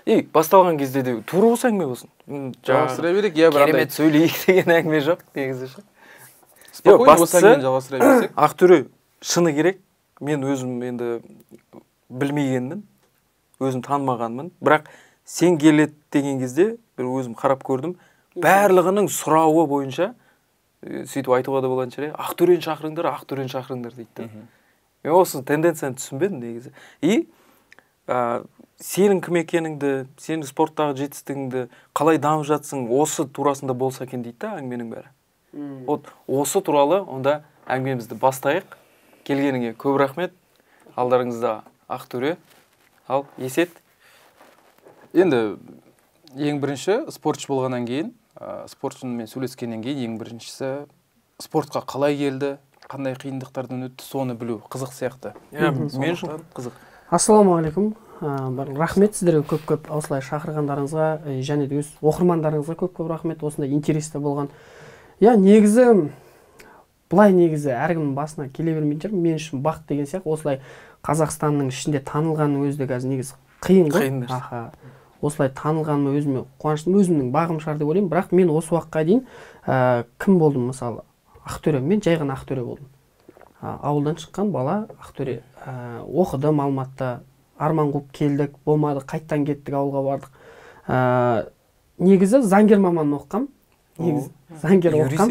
Басталған кезде де тура осы әңгіме болсын. Жалғастыра берейік, иә, бір керемет сөйлейік деген әңгіме жоқ, негізі ше. Спокойно осы әңгімені жалғастыра берсек. Ақтөре шыны керек. Мен өзім енді білмегенмін, өзім танымағанмын. Бірақ сен келет деген кезде бір өзім қарап көрдім. Барлығының сұрауы бойынша сөйтіп айтуға да болатын шығар. Ақтөрені шақырыңдар дейді. Мен осы тенденцияны түсінбедім негізі. Сенің кім екеніңді, сенің спорттағы жетістігіңді, қалай дамып жатсың, осы турасында болса екен дейді да әңгіменің бәрі. Осы туралы онда әңгімемізді бастайық. Келгеніңе көп рахмет. Алдарыңызда Ақтөре, ал Есет. Енді ең бірінші спортшы болғаннан кейін, спортшымен сөйлескеннен кейін ең біріншісі спортқа қалай келді, қандай қиындықтардан өтті, соны білу қызық сияқты. Мен үшін қызық. Ассалаумағалейкум. Рахмет сіздерге көп-көп осылай шақырғандарыңызға, және де өз оқырмандарыңызға көп-көп рахмет, осындай интересті болған. Негізі әркімнің басына келе бермейтін шығар. Мен үшін бақыт деген сияқты, осылай Қазақстанның ішінде танылғанның өзі де қазір негізі қиын ғой. Осылай танылғаныма өзіме қуаныштымын, өзімнің бағым шығар деп ойлаймын. Бірақ мен осы уақытқа дейін кім болдым, мысалы Ақтөре, мен жай ғана Ақтөре болдым. Ауылдан шыққан бала Ақтөре. Оқыдым Алматыда, арман қуып келдік, болмады, қайттан кеттік, ауылға бардық. Негізі заңгер мамандығын оқығам. Заңгер оқығам.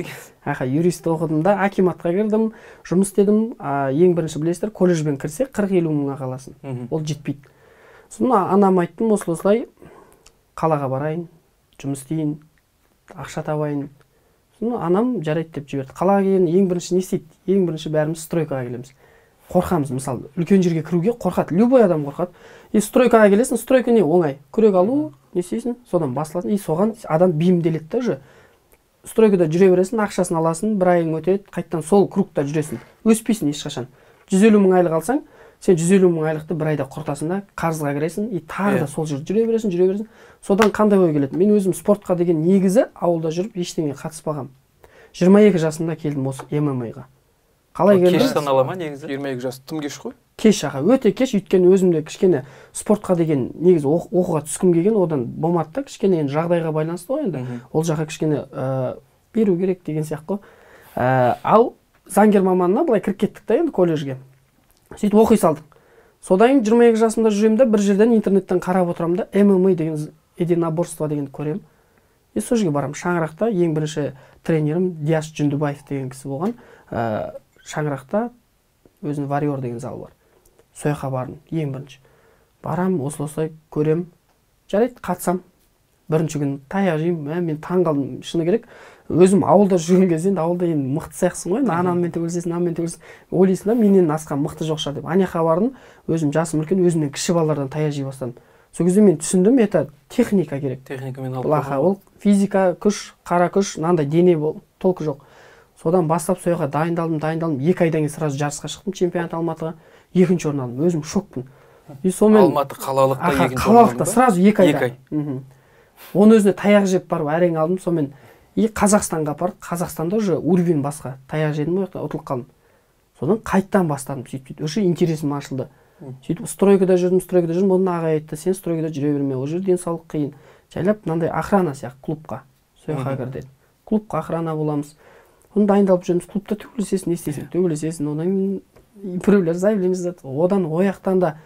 Юрист оқыдым да, акиматқа кірдім, жұмыс істедім. Ең бірінші білесіздер, колледжбен кірсе 40-50 мыңға қаласың. Ол жетпейді. Соны анам айттым, осылай қалаға барайын, жұмыс істейін, ақша табайын. Соны анам жарайды деп жіберді. Қалаға келген ең бірінші не істейді? Ең бірінші бәріміз стройкаға келеміз. Қорқамыз, мысалы, үлкен жерге кіруге қорқады, любой адам қорқады. Стройкаға келесің, стройка не оңай? Күрек алу, не істейсің? Содан басыласың. Соған адам бейімделеді де уже. Стройкада жүре бересің, ақшасын аласың, бір айың өтеді, қайттан сол кругта жүресің. Өспейсің ешқашан. 150 мың айлық алсаң, сен 150 мың айлықты бір айда құртасың да, қарызға кіресің, тағы да сол жерде жүре бересің. Содан қандай ой келеді? Мен өзім спортқа деген негізі ауылда жүріп ештеңеге қатыспағам. 22 жасымда келдім осы ММА-ға. Қалай келді? Кеш санала ма негізі? 22 жас тым кеш қой. Кеш өте кеш, өйткені өзімде кішкене спортқа деген негізі оқуға түскім келген, одан болмады да, кішкене енді жағдайға байланысты ғой енді. Ол жаққа кішкене беру керек деген сияқты ғой. Ал заңгер маманына былай кіріп кеттік та енді колледжге. Сөйтіп оқи салдық. Содан 22 жасымда жүремін да, бір жерден интернеттен қарап отырамын да, ММА деген единоборство дегенді көремін. Сол жерге барамын. Шаңырақта ең бірінші тренерім Диаш Жүндібаев деген кісі болған. Шаңырақта өзінің Warrior деген зал бар. Сояққа бардым, ең бірінші. Барам, осылай көрем. Жарайды, қатсам. Бірінші күн таяқ жеймін, мен таңғалдым, шыны керек. Өзім ауылда жүрген кезде, ауылда енді мықты сияқсың ғой, анаммен төгілсесің, ойлайсың да, менен асқан мықты жоқ шығар деп. Аняққа бардым, өзім жасым үлкен, өзімнен кіші балалардан таяқ жей бастадым. Сол кезде мен түсіндім, это техника керек. Техникамен алып. Ол физика, күш, қара күш, мынандай дене толқы жоқ. Содан бастап сояққа дайындалдым. 2 айдан кейін сразу жарысқа шықтым, чемпионат Алматыға. 2-ші орын алдым. Өзім шокпын. Алматы қалалықта 2-ші орын. Қалалықта сразу 2 айда. Оны өзіне таяқ жеп барып әрең алдым. Сонымен Қазақстанға апардық. Қазақстанда уже уровень басқа. Таяқ жедім, ұтылып қалдым. Содан қайттан бастадым. Сөйтіп, уже интересім ашылды. Сөйтіп стройкада жүрдім. Оның ағай айтты, сен стройкада жүре берме. Ол жерден денсаулық қиын. Жайлап мынандай охрана сияқты клубқа. Сояққа кір деді. Клубқа охрана боламыз. Оны дайындалып жүрміз. Клубта төбелесесің, не істейсің? Төбелесесің. Одан біреулер заявление жазады. Одан ояқтан да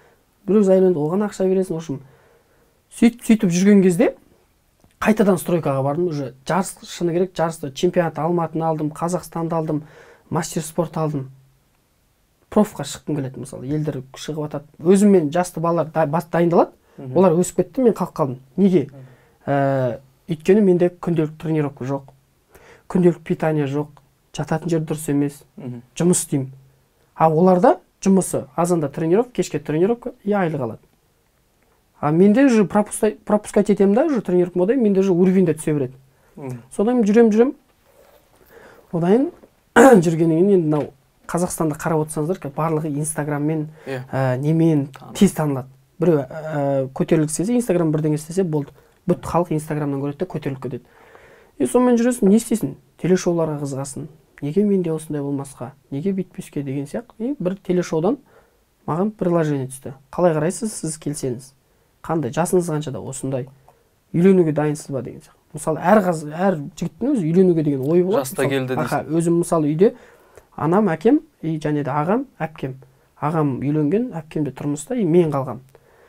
біреу заявление, оған ақша бересің. Ошым. Сөйтіп жүрген кезде қайтадан стройкаға бардым. Уже жарыс, шыны керек, жарысты чемпионат Алматыны алдым, Қазақстанды алдым, мастер спорт алдым. Профқа шыққым келеді, мысалы, елдер шығып атады. Өзіммен жасты балалар дайындалады. Олар өсіп кетті, мен қалып қалдым. Неге? Өйткені менде күнделік тренировка жоқ. Күнделік питание жоқ. Жататын жер дұрыс емес. Жұмыс істеймін. Оларда жұмысы азанда тренировка, кешке тренировка, айлық алады. Менде уже пропускать етемін да, уже тренировка модай, менде уже уровеньде түсе береді. Содан жүрем. Одан жүргеннен кейін енді Қазақстанда қарап отырсаңыздар, барлығы инстаграммен, немен тез танылады. Біреу көтерілік істесе, инстаграм бірдеңе істесе болды. Бүт халық инстаграмнан көреді де көтеріліп кетеді. Сонымен жүресің, не істейсің? Телешоуларға қызығасың. Неге менде осындай болмасқа? Неге бүйтпеске деген сияқты. Бір телешоудан маған приложение түсті. Қалай қарайсыз, сіз келсеңіз. қандай жасыңыз қаншада осындай үйленуге дайынсыз ба деген сияқты. Мысалы әр жігіттің өзі үйленуге деген ойы болады. Жаста келді дейсің. Өзім мысалы үйде анам, әкем, және де ағам, әпкем. Ағам үйленген, әпкем де тұрмыста, мен қалғам.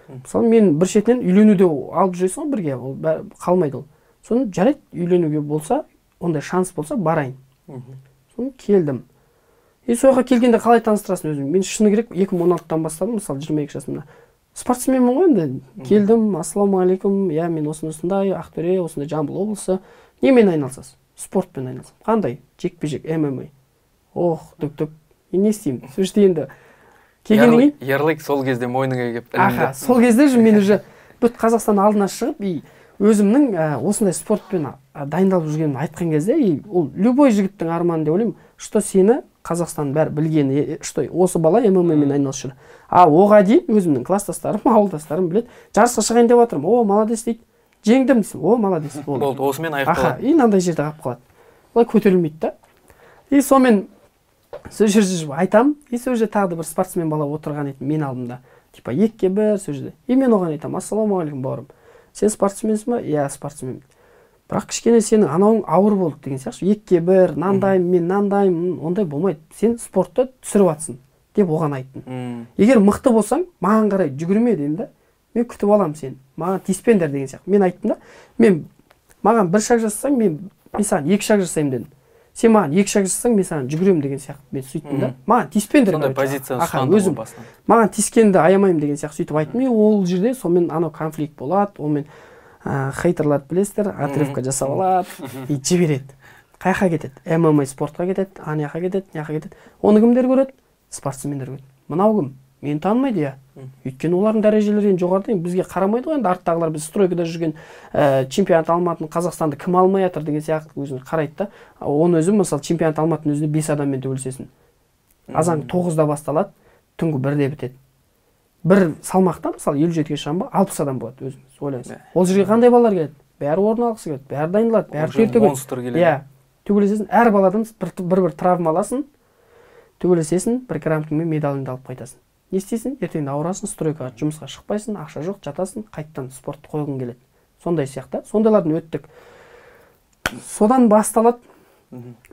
Мысалы мен бір шетінен үйленуде алып жүресің ғой бірге, ол қалмайды ол. Соны жарайды, үйленуге болса, ондай шанс болса барайын. Соны келдім. Сояққа келгенде қалай таныстырасың өзің? Мен шыны керек 2016-тан бастадым, мысалы 22 жасымда. Спортсменмін ғой енді. Келдім, ассалаумағалейкум, мен осындай, Ақтөре, осындай Жамбыл облысы. Немен айналысасың? Спортпен айналысам. Қандай? Жекпе-жек, ММА. Ох, түк. Не істеймін? Сөзді енді келгеннен кейін Ярлык сол кезде мойныңа келіп ілінді. Сол кезде мен уже бүт Қазақстан алдына шығып, өзімнің осындай спортпен дайындалып жүргенімді айтқан кезде, ол любой жігіттің арманы деп ойлаймын, что сені Қазақстан бәрі білген, что осы бала ММА-мен айналысып жүр. Оған дейін өзімнің класстастарым, ауылдастарым біледі. Жарысқа шығайын деп жатырмын. О, молодец дейді. Жеңдім дейсің. О, молодец. Болды, осымен аяқталады. Мынандай жерде қалып қалады. Олай көтерілмейді да. Сонымен сол жерде айтамын. Сол жерде тағы бір спортсмен бала отырған еді мен алдымда. Типа 2-1 сол жерде. Мен оған айтамын: ассалаумағалейкум бауырым. Сен спортсменсің ба? Иә, спортсменмін. Бірақ кішкене сенің анауың ауыр болды деген сияқты. 2-1, нандаймын, мен нандаймын, ондай болмайды. Сен спортты түсіріп жатсың деп оған айттым. Егер мықты болсаң, маған қарай жүгірме деймін да. Мен күтіп аламын сені. Маған тиіспеңдер деген сияқты. Мен айттым да. Маған 1 шаг жасасаң, мен саған 2 шаг жасаймын дедім. Сен маған 2 шаг жасасаң, мен саған жүгіремін деген сияқты. Мен сөйттім да. Маған тиіспеңдер. Сондай позицияны ұстанды басынан. Маған тиіскенді аямаймын деген сияқты сөйтіп айттым. Ол жерде сонымен анау конфликт болады. Онымен хейтерларды білесіздер, отрывка жасап алады, жібереді. Қайқа кетеді? ММА спортқа кетеді, ана жаққа кетеді, мына жаққа кетеді. Оны кімдер көреді? Спортсмендер көреді. Мынау кім? Мені танымайды я. Өйткені олардың дәрежелері жоғарыда, бізге қарамайды ғой, енді арттағылар біз стройкада жүрген чемпионат алматын Қазақстанды кім алмай жатыр деген сияқты өзін қарайды да. Оны өзі мысалы чемпионат алматын өзінде 5 адаммен төбелесесің. Азан 9-да басталады, түнгі 1-де бітеді. Бір салмақта мысалы 57-ге шығам ба, 60 адам болады өзіңіз ойлаңыз. Ол жерге қандай балалар келеді? Бәрі орын алғысы келеді, бәрі дайындалады, бәрі тер төгеді. Иә, төбелесесің, әр баладан бір травма аласың, төбелесесің, 1 грамотыңмен медалыңды алып қайтасың. Не істейсің? Ертең ауырасың, стройкаға жұмысқа шықпайсың, ақша жоқ, жатасың, қайттан спортты қойғың келеді. Сондай сияқты, сондайлардың өттік. Содан басталады.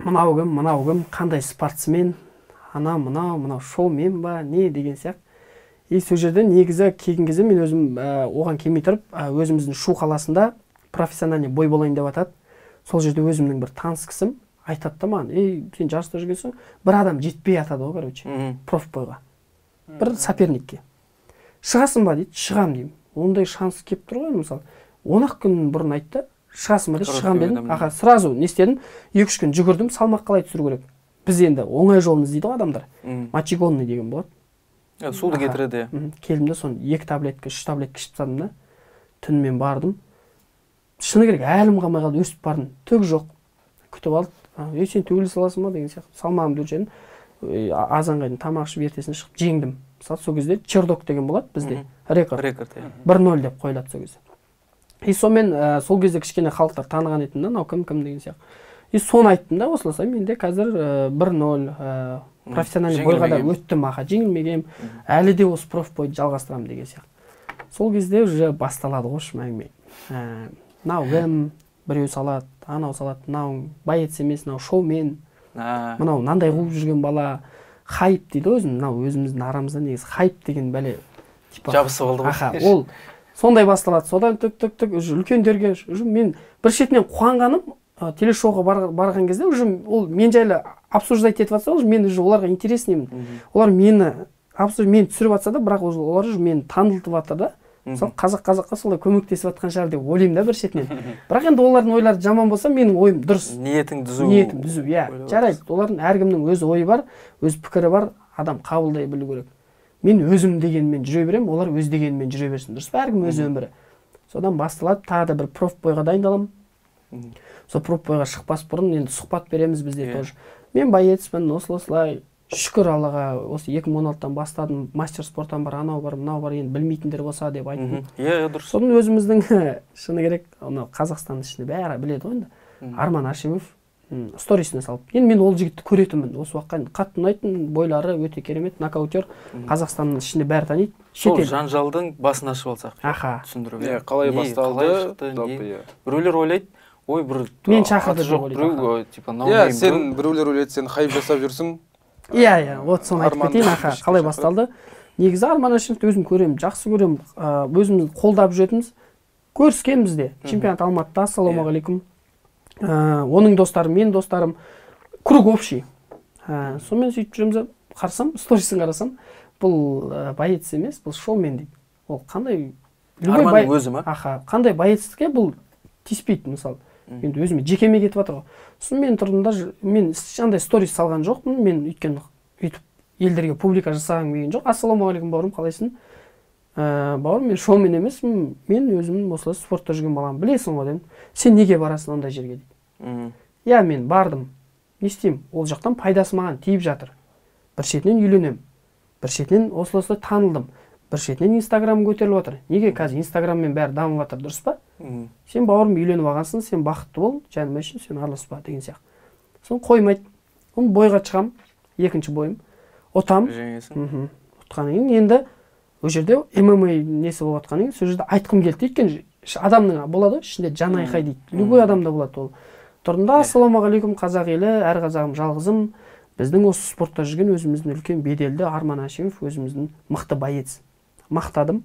Мынау кім, қандай спортсмен, мынау шоумен ба, не деген сияқты. Сол жерде негізі келген кезде мен өзім оған келмей тұрып, өзіміздің Шу қаласында профессиональный бой болайын деп атады. Сол жерде өзімнің бір таныс кісім айтады да маған: сен жарыста жүргенсің, бір адам жетпей атады ғой, короче, проф бойға. Бір соперникке. Шығасың ба дейді, шығам деймін. Ондай шанс келіп тұр ғой, мысалы. 10 күн бұрын айтты, шығасың ба дейді, шығам дедім. Сразу не істедім? 2-3 күн жүгірдім, салмақ қалай түсіру керек. Біз енді оңай жолын іздейді ғой адамдар. Мочегонный деген болады. Суды кетіреді. Келдім де соны 2 таблетка, 3 таблетка ішіп тастадым да. Түнімен бардым. Шыны керек, әлім қалмай қалды, өсіп бардым. Түк жоқ. Күтіп алды. Сен төбелесе аласың ба деген сияқты. Салмағымды өлшедім. Азанға дейін тамақ ішіп ертесіне шығып жеңдім. Мысалы сол кезде чердок деген болады бізде. Рекорд. 1-0 деп қойылады сол кезде. Сонымен сол кезде кішкене халықтар таныған етін да, кім деген сияқты. Соны айттым да, осылай менде қазір 1-0 профессиональный бойға да өттім, жеңілмегем. Әлі де осы проф бойды жалғастырамын деген сияқты. Сол кезде уже басталады ғой әңгіме. Мынау кім, біреу салады, анау салады, мынау боец емес, мынау шоумен. Мынау мынандай қуып жүрген бала, хайп дейді өзім, мынау өзіміздің арамызда негізі хайп деген бәле жабысып алды ғой. Ол сондай басталады. Содан түк үлкендерге мен бір шетінен қуанғаным, телешоуға барған кезде ол мен жайлы обсуждать етіп жатса, мен оларға интереснемін. Олар мені түсіріп жатса да, бірақ олар мені танылтып жатыр да. Мысалы қазаққа солай көмектесіп жатқан шығар деп ойлаймын да бір шетінен. Бірақ енді олардың ойлары жаман болса, менің ойым дұрыс. Ниетің түзу, иә, жарайды. Олардың әркімнің өз ойы бар, өз пікірі бар, адам қабылдай білу керек. Мен өзім дегенмен жүре берем, олар өз дегенмен жүре берсін. Дұрыс па? Әркім өз өмірі. Содан басталады, тағы да бір проф бойға дайындаламын. Сол проф бойға шықпас бұрын енді сұхбат береміз бізде тоже. Мен боецпін, осылай. Шүкір Аллаға, осы 2016-тан бастадым, мастер спорттан бар, анау бар, мынау бар, енді білмейтіндер болса деп айттым. Дұрыс. Содан өзіміздің шыны керек, Қазақстанның ішінде бәрі біледі ғой енді. Арман Ашимов сторисіне салып. Енді мен ол жігітті көретінмін. Осы уақытқа қатты ұнайтын, бойлары өте керемет, нокаутер. Қазақстанның ішінде бәрі таниды. Сол жанжалдың басын ашып алсақ. Түсіндіріп. Қалай басталды? Біреулер ойлайды, ой, бір мен шақырды жоқ біреу, типа, ноунейм. Сен біреулер ойлайды, сен хайп жасап жүрсің. Вот соны айтып кетейін. Қалай басталды? Негізі Арман Әшімовті өзім көремін, жақсы көремін. Өзіміз қолдап жүретінбіз. Көріскенбіз де. Чемпионат Алматыда, ассалаумағалейкум. Оның достары, мен достарым, круг общий. Сонымен сөйтіп жүреміз, қарасам, сторисін қарасам, бұл боец емес, бұл шоумен дейді. Ол қандай Арманның өзі ма? Қандай боецке бұл тиіспейді, мысалы. Енді өзіме жекеме кетіп жатыр ғой. Сосын мен тұрдым да, мен ешқандай сторис салған жоқпын, мен өйткені өйтіп елдерге публика жасағым келген жоқ. Ассалаумағалейкум бауырым, қалайсың? Бауырым, мен шоумен емеспін, мен өзім осылай спортта жүрген балам, білесің ғой дедім. Сен неге барасың ондай жерге дейді. Иә, мен бардым. Не істеймін? Ол жақтан пайдасы маған тиіп жатыр. Бір шетінен үйленем. Бір шетінен осылай танылдым. Бір шетінен Инстаграм көтеріліп отыр. Неге қазір Инстаграммен бәрі дамып жатыр, дұрыс па? Сен бауырым үйленіп алғансың, сен бақытты бол, жаным үшін сен араласпа деген сияқты. Соны қоймайды. Оны бойға шығам, екінші бойым. Отам. Жеңесің. Отқаннан кейін енді ол жерде ММА несі болып жатқаннан кейін сол жерде айтқым келді. Өйткені адамның болады, ішінде жан айқай дейді. Любой адамда болады ол. Тұрдым, ассалаумағалейкум қазақ елі, әр қазағым жалғызым. Біздің осы спортта жүрген өзіміздің үлкен беделді Арман Әшімов, өзіміздің мықты боец. Мақтадым.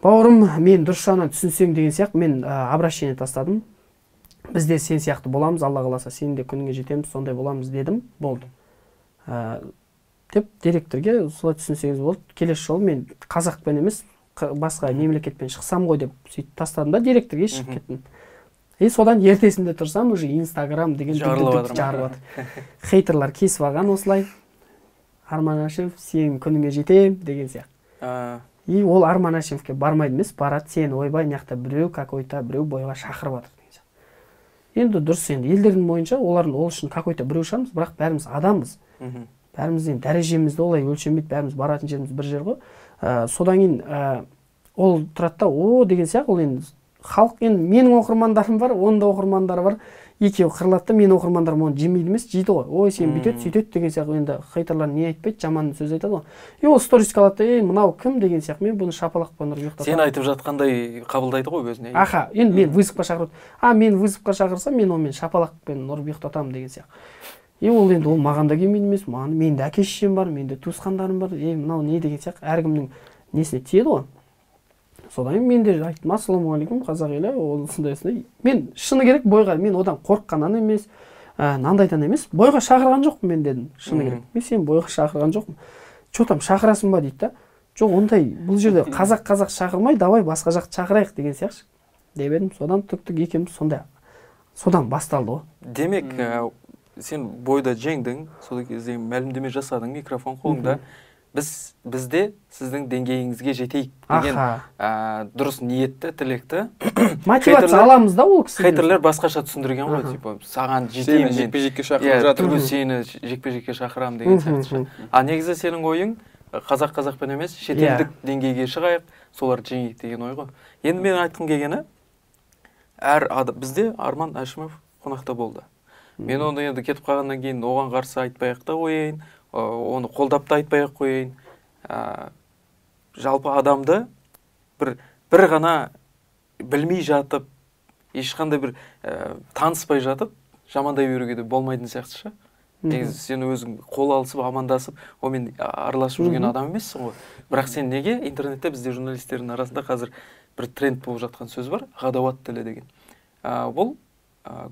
Бауырым, мен дұрыс жағынан түсінсең деген сияқты мен обращение тастадым. Бізде сен сияқты боламыз, Алла қаласа, сен де күніңе жетеміз, сондай боламыз дедім. Болды. Деп директорге солай түсінсеңіз болды. Келесі жолы мен қазақпен емес, басқа мемлекетпен шықсам ғой деп сөйтіп тастадым да директорге шығып кеттім. Содан ертесінде тұрсам, уже Инстаграм деген жарылып жатыр. Хейтерлар кесіп алған осылай. Арман Әшімов, сен күніңе жетем деген сияқты. Ол Арман Әшімовке бармайды емес, барады, сен ойбай, мыяқта біреу какой-то біреу бойға шақырып жатыр деген сияқты. Енді дұрыс, енді елдердің бойынша олардың ол үшін какой-то біреу шығармыз, бірақ бәріміз адамбыз. Бәріміз енді дәрежемізді олай өлшемейді, бәріміз баратын жеріміз бір жер ғой. Содан кейін ол тұрады да, о деген сияқты, ол енді халық, енді менің оқырмандарым бар, оның да оқырмандары бар. Екеуі қырылады да, мен оқырмандарым оны жемейді емес, жейді ғой. Ой, сен бүйтеді, сөйтеді деген сияқты. Енді хейтерлар не айтпайды, жаман сөз айтады ғой. Ол сториске алады, мынау кім деген сияқты. Мен бұны шапалақпен ұрып ұйықтатамын. Сен айтып жатқандай қабылдайды ғой өзіне. Енді мен вызовқа шақырып, мен вызовқа шақырсам, мен онымен шапалақпен ұрып ұйықтатамын деген сияқты. Ол енді ол маған да келмейді емес, мен де әке шешем бар, мен де туысқандарым бар. Мынау не деген сияқты. Әркімнің несіне тиеді ғой. Содан мен де айттым, ассалаумағалейкум қазақ елі, осындай. Мен шыны керек бойға, мен одан қорыққаннан емес, нандайдан емес, бойға шақырған жоқпын мен дедім, шыны керек. Мен сен бойға шақырған жоқпын. Че там шақырасың ба дейді да. Жоқ, ондай бұл жерде қазақ шақырмай, давай басқа жақты шақырайық деген сияқты деп едім. Содан түптік екеуміз сондай. Содан басталды ғой. Демек, сен бойда жеңдің, сол кезде мәлімдеме жасадың, микрофон қолыңда. Бізде сіздің деңгейіңізге жетейік деген дұрыс ниетті, тілекті. Мотивация аламыз да ол кісі. Хейтерлер басқаша түсіндірген ғой, типа, саған жетейін, жекпе-жекке шақырып жатыр. Сені жекпе-жекке шақырамын деген сияқты. Негізі сенің ойың қазақпен емес, шетелдік деңгейге шығайық, солар жеңейік деген ой ғой. Енді мен айтқым келгені, бізде Арман Әшімов қонақта болды. Мен оны енді кетіп қалғаннан кейін оған қарсы айтпай-ақ та қояйын. Оны қолдап та айтпай-ақ қояйын. Жалпы адамды бір ғана білмей жатып, ешқандай бір таныспай жатып, жамандай беруге де болмайтын сияқты ше. Негізі сен өзің қол алысып, амандасып, онымен араласып жүрген адам емессің ғой. Бірақ сен неге интернетте бізде журналистердің арасында қазір бір тренд болып жатқан сөз бар, ғадауат тілі деген. Бұл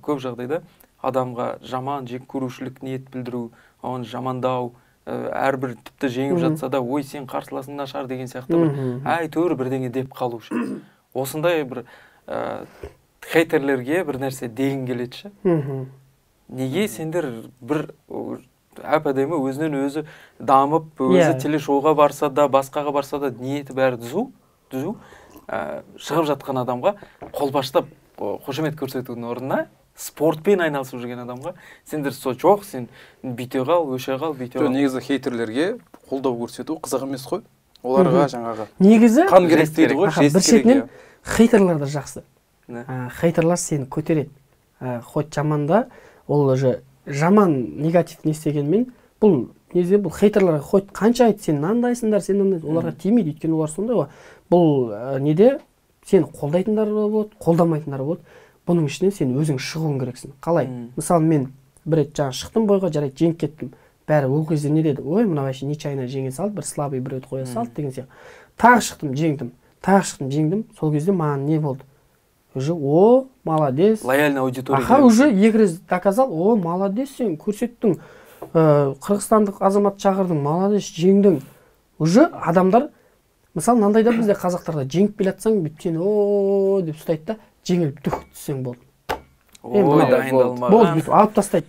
көп жағдайда адамға жаман, жек көрушілік ниет білдіру, оны жамандау, әрбір тіпті жеңіп жатса да, ой, сен қарсыласың нашар деген сияқты бір, төр бірдеңе деп қалу үшін. Осындай бір хейтерлерге бір нәрсе дегін келеді ше. Неге сендер бір әп-әдемі өзінен өзі дамып, өзі телешоуға барса да, басқаға барса да, ниеті бәрі түзу, шығып жатқан адамға қолпаштап қошемет көрсетудің орнына спортпен айналысып жүрген адамға сендер жоқ, сен бүйте қал, өше қал, бүйте қал. Негізі хейтерлерге қолдау көрсету қызық емес қой. Оларға жаңағы негізі қан керек дейді ғой, бір шетінен хейтерлар да жақсы. Хейтерлар сені көтереді. Хоть жаманда, ол уже жаман негатив не істегенмен бұл неде бұл хейтерларға хоть қанша айт сен мынандайсыңдар сен мынандай оларға тимейді, өйткені олар сондай ғой. Бұл неде сені қолдайтындар болады, қолдамайтындар болады. Бұның ішінен сен өзің шығуың керексің. Қалай? Мысалы мен бір рет жаңа шықтым бойға, жарайды жеңіп кеттім. Бәрі ол кезде не деді? Ой, мына вообще нечаянно жеңе салды, бір слабый бір рет қоя салды деген сияқты. Тағы шықтым, жеңдім. Тағы шықтым, жеңдім. Сол кезде маған не болды? Уже о, молодец. Лояльный аудитория. Аха, уже екі рет доказал. О, молодец сен, көрсеттің. Қырғызстандық азамат шақырдың, молодец, жеңдің. Уже адамдар, мысалы, мынандайда бізде қазақтарда жеңіп келе жатсаң, бүйтіп сен о деп ұстайды да, жеңіліп түк түссең болды. Ой, дайындалмаған. Болды, бүйтіп алып тастайды.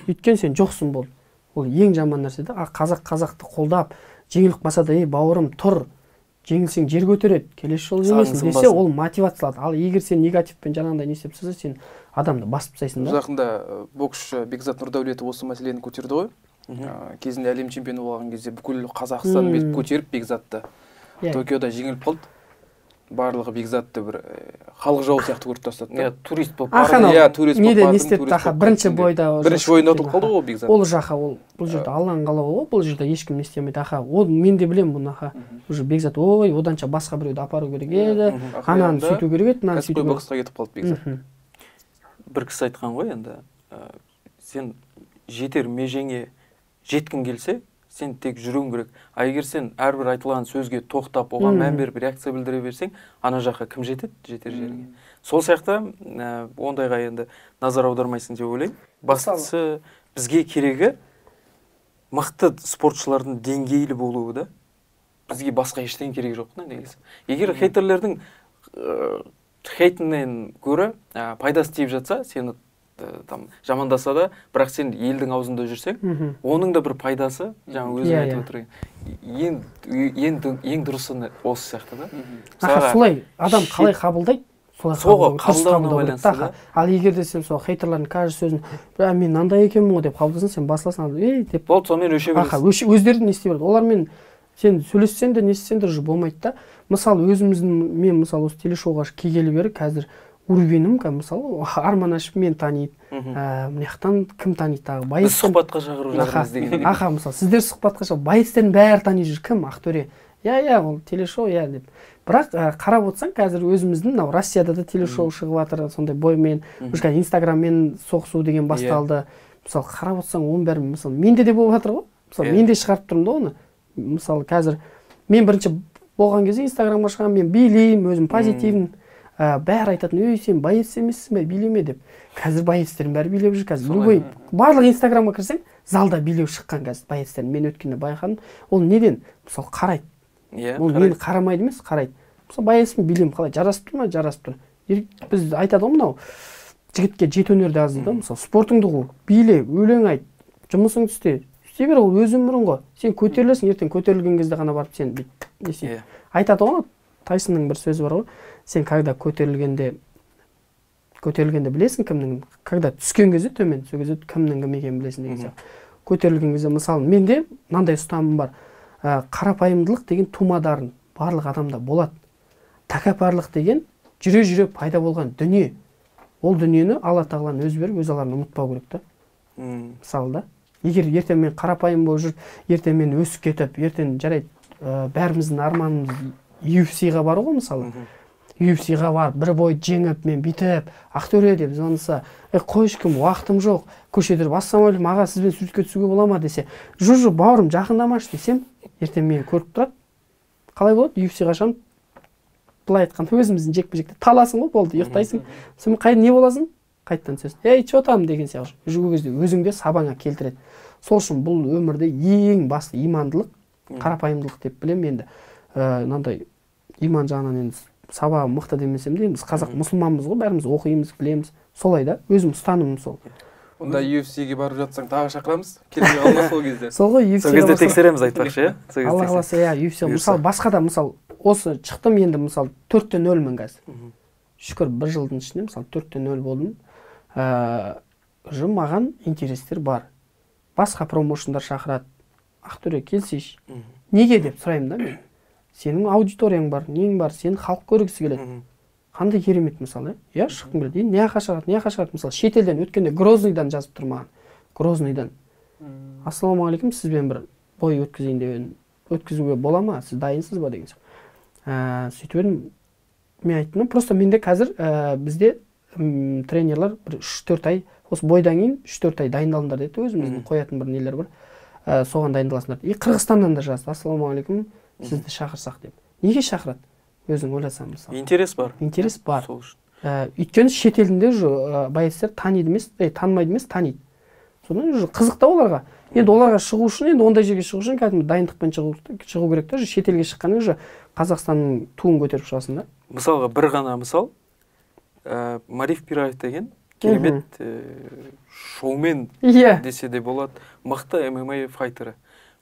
Өйткені сен жоқсың болды. Ол ең жаман нәрсе да. Қазақты қолдап, жеңіліп қалса да, бауырым тұр, жеңілсең жер көтереді, келесі жолы жеңесің десе, ол мотивация алады. Ал егер сен негативпен жаңағындай не істеп тұрсаң, сен адамды басып тастайсың да. Жақында боксшы Бекзат Нұрдәулетов осы мәселені көтерді ғой. Кезінде әлем чемпионы болған кезде бүкіл Қазақстан бет көтеріп Бекзатты Токиода жеңіліп қалды. Барлығы Бекзатты бір халық жауы сияқты көріп тастады. Турист болып барды. Турист болып барды. Не істеді аха, бірінші бойда ұтылып қалды ғой Бекзат. Ол жақа ол бұл жерде Алланың қалауы ғой, бұл жерде ешкім не істемейді аха. Ол мен де білемін бұны аха. Уже Бекзат ой, оданша басқа біреуді апару керек еді, ананы сөйту керек еді, мынаны сөйту керек. Боксқа кетіп қалды Бекзат. Бір кісі айтқан ғой енді, сен жетер межеңе жеткің келсе, сен тек жүруің керек. А егер сен әрбір айтылған сөзге тоқтап, оған мән беріп реакция білдіре берсең, ана жаққа кім жетеді жетер жерге. Сол сияқты ондайға енді назар аудармайсың деп ойлаймын. Бастысы бізге керегі мықты спортшылардың деңгейлі болуы да. Бізге басқа ештеңе керек жоқ негізі. Егер хейтерлердің хейтінен гөрі пайдасы тиіп жатса, сені жамандаса да, бірақ сен елдің аузында жүрсең, оның да бір пайдасы, жаңа өзің айтып отырған, ең дұрысы осы сияқты да. Аха, солай адам қалай қабылдайды, солай қабылдауына байланысты да. Ал егер де сен сол хейтерлардың каждый сөзін, мен мынандай екенмін ғой деп қабылдасаң, сен басыласың, деп болды, сонымен өше бересің. Аха, өздері не істей береді. Олармен сен сөйлессең де, не істесең де болмайды да. Мысалы, мен мысалы осы телешоуға келгелі бері қазір уровенім, мысалы, арман ашып мен таниды. Мынаяқтан кім таниды тағы? Біз сұхбатқа шақырып жатырмыз деген. Аха, мысалы, сіздер сұхбатқа шақырып, байыстардың бәрі тани жүр. Кім? Ақтөре. Ол телешоу, деп. Бірақ қарап отырсаң, қазір өзіміздің Россияда да телешоу шығып жатыр, сондай боймен, Инстаграммен соғысу деген басталды. Мысалы, қарап отырсаң, оның бәрі, мысалы, менде де болып жатыр ғой. Мысалы, мен де шығарып тұрмын да оны. Мысалы, қазір мен бірінші болған кезде Инстаграмға шығамын, мен билеймін, өзім позитивім. Бәрі айтатын, сен байец емессің бе, билеме деп. Қазір байецтердің бәрі билеп жүр қазір. Любой барлық Инстаграмға кірсең, залда билеу шыққан қазір байецтердің. Мен өткенде байқадым. Ол неден? Мысалы, қарайды. Ол мені қарамайды емес, қарайды. Мысалы, байецпін, билеймін, қалай жарасып тұр ма? Жарасып тұр. Біз айтады ғой мынау, жігітке жеті өнерді аз дейді. Мысалы, спортыңды қу, биле, өлең айт, жұмысыңды істе. Істей бер, ол өз өмірің ғой. Сен көтерілесің, ертең көтерілген кезде ғана барып сен айтады ғой, Тайсонның бір сөзі бар ғой. Сен когда көтерілгенде білесің кімнің, когда түскен кезде төмен, сол кезде кімнің кім екенін білесің деген сияқты. Көтерілген кезде, мысалы, менде мынандай ұстаным бар. Қарапайымдылық деген тумадарын барлық адамда болады. Тәкаппарлық деген жүре пайда болған дүние. Ол дүниені Алла тағаланың өзі беріп, өз аларын ұмытпау керек та. Мысалы да. Егер ертең мен қарапайым болып жүріп, ертең мен өсіп кетіп, ертең жарайды, бәріміздің арманымыз UFC-ға бару ғой, мысалы. UFC-ға барып, бір бой жеңіп, мен бүйтіп, Ақтөре деп звондаса, қойшы кім, уақытым жоқ, көшеде ассалаумағалейкум, аға, сізбен суретке түсуге бола ма десе, жоқ, бауырым, жақындамашы десем, ертең мені көріп тұрады. Қалай болады? UFC-ға шығамын, былай айтқанда өзіміздің жекпе-жекте таласың ғой, болды, ұйықтайсың. Сен не боласың? Қайттан сөз. Че там деген сияқты. Жүрген кезде өзіңде сабаңа келтіреді. Сол үшін бұл өмірде ең басты имандылық, қарапайымдылық деп білемін енді. Мынандай иман жағынан енді сабағы мықты демесем де, біз қазақ мұсылманбыз ғой, бәріміз оқимыз, білеміз. Солай да, өзім ұстанымым сол. Онда UFC-ге барып жатсаң тағы шақырамыз. Келмей қалма сол кезде. Сол ғой UFC-ге. Сол кезде тексереміз айтпақшы, Алла қаласа, UFC. Мысалы, басқа да, мысалы, осы шықтым енді, мысалы, 4-0-мін қазір. Шүкір, бір жылдың ішінде, мысалы, 4-0 болдым. Маған интерестер бар. Басқа промоушндар шақырады. Ақтөре, келсейші. Неге деп сұраймын да мен. Сенің аудиторияң бар, нең бар, сені халық көргісі келеді. Қандай керемет мысалы, иә, шыққым келеді. Енді не жаққа шығады, мысалы шетелден өткенде Грознойдан жазып тұр маған. Грознойдан. Ассалаумағалейкум, сізбен бір бой өткізейін деп өткізуге бола ма? Сіз дайынсыз ба деген сияқты. Сөйтіп едім, мен айттым, просто менде қазір бізде тренерлар бір 3-4 ай, осы бойдан кейін 3-4 ай дайындалыңдар деді, өзіміздің қоятын бір нелер бар. Соған дайындаласыңдар. И Қырғызстаннан да жазды, ассалаумағалейкум, сізді шақырсақ деп. Неге шақырады? Өзің ойласаң мысалы. Интерес бар. Интерес бар. Сол үшін. Өйткені шет елінде боецтер таниды емес, танымайды емес, таниды. Содан қызық та оларға. Енді оларға шығу үшін, енді ондай жерге шығу үшін кәдімгі дайындықпен шығу керек та, шет елге шыққаннан уже Қазақстанның туын көтеріп шығасың да. Мысалға бір ғана мысал, Мариф Пираев деген керемет шоумен десе де болады, мықты ММА файтері.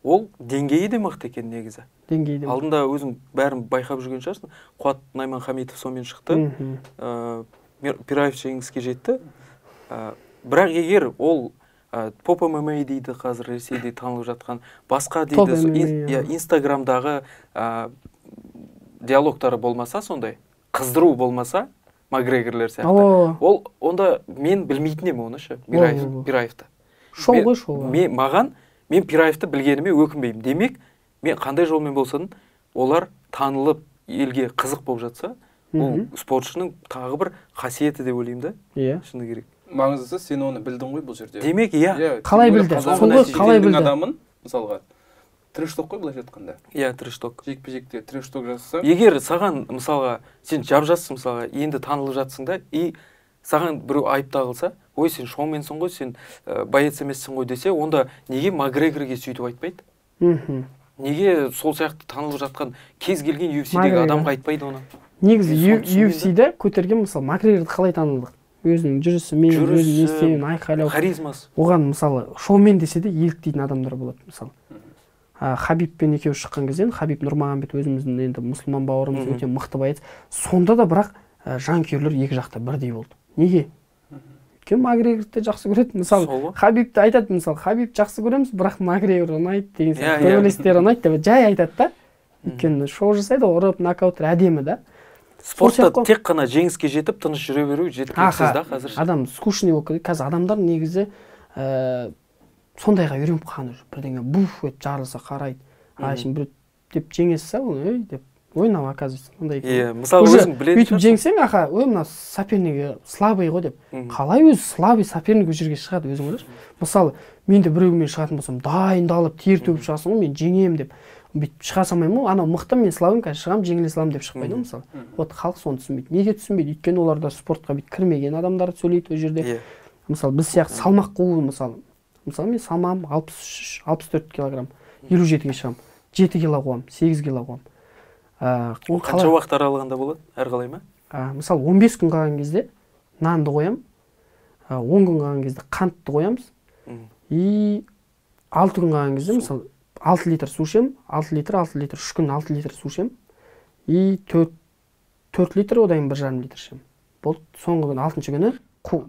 Ол деңгейі де мықты екен негізі. Деңгейі. Алдында өзің бәрін байқап жүрген шығарсың. Қуат Найманхамитов сонымен шықты. Пираев жеңіске жетті. Бірақ егер ол Поп ММА дейді қазір Ресейде танылып жатқан, басқа дейді, Инстаграмдағы диалогтары болмаса, сондай қыздыру болмаса, Макгрегорлер сияқты. Ол онда мен білмейтін ем оны ше, Пираевті. Шоу ғой шоу. Мен Пираевті білгеніме өкінбеймін. Демек, мен қандай жолмен болсын, олар танылып, елге қызық болып жатса, ол спортшының тағы бір қасиеті деп ойлаймын да. Иә. Шыны керек. Маңыздысы сен оны білдің ғой бұл жерде. Демек, иә. Қалай білді? Қалай білді? Адамын, мысалға, трэш-ток қой былайша айтқанда. Иә, трэш-ток. Жекпе-жекте трэш-ток жасасаң. Егер саған, мысалға, сен жап-жассың, мысалға, енді танылып жатсың да, и саған біреу айып тағылса, ой, сен шоуменсің ғой, сен боец емессің ғой десе, онда неге Макгрегорге сөйтіп айтпайды? Неге сол сияқты танылып жатқан кез келген UFC-дегі адамға айтпайды оны? Негізі UFC-де көтерген, мысалы, Макгрегорды қалай танылдық? Өзінің жүрісімен, өзінің естеуін, айқайлау. Харизмасы. Оған, мысалы, шоумен десе де еліктейтін адамдар болады, мысалы. Хабибпен екеуі шыққан кезде, Хабиб Нурмагомедов өзіміздің енді мұсылман бауырымыз, өте мықты боец. Сонда да бірақ жанкүйерлер екі жақта бірдей болды. Неге? Өйткені Макгрегорды жақсы көреді. Мысалы, Хабибті айтады, мысалы, Хабиб жақсы көреміз, бірақ Макгрегор ұнайды деген сияқты. Төбелестер ұнайды деп жай айтады да. Өйткені шоу жасайды, ұрып, нокауттар әдемі да. Спортта тек қана жеңіске жетіп, тыныш жүре беру жеткіліксіз да қазір. Адам скучный болып кетеді. Қазір адамдар негізі сондайға үйреніп қалған уже. Бірдеңе буф етіп жарылса қарайды. Ағайшын бір деп жеңесіз ол, деп ойнау оказывается. Иә, мысалы өзің білетін. Бүйтіп жеңсең, аха, мына сопернигі слабый ғой деп. Қалай өзі слабый соперник ол жерге шығады өзің ойлашы. Мысалы, мен де біреумен шығатын болсам, дайындалып, тер төгіп шығасың ғой, мен жеңемін деп. Бүйтіп шыға салмаймын ғой, анау мықты, мен слабым, қазір шығамын, жеңіле саламын деп шықпайды ғой мысалы. Вот халық соны түсінбейді. Неге түсінбейді? Өйткені оларда спортқа бүйтіп кірмеген адамдар сөйлейді ол жерде. Мысалы, біз сияқты салмақ қуу, мысалы мен салмағым 63-64 килограмм, 57-ге шығамын, 7 кило қуамын, 8 кило қуамын. Қанша уақыт аралығында болады? Әрқалай ма? Мысалы, 15 күн қалған кезде нанды қоямын, 10 күн қалған кезде қантты қоямыз, и 6 күн қалған кезде, мысалы, 6 литр су ішемін, 6 литр, 3 күн 6 литр су ішемін, и 4 литр, одан 1,5 литр ішемін. Болды, соңғы күн 6-шы күні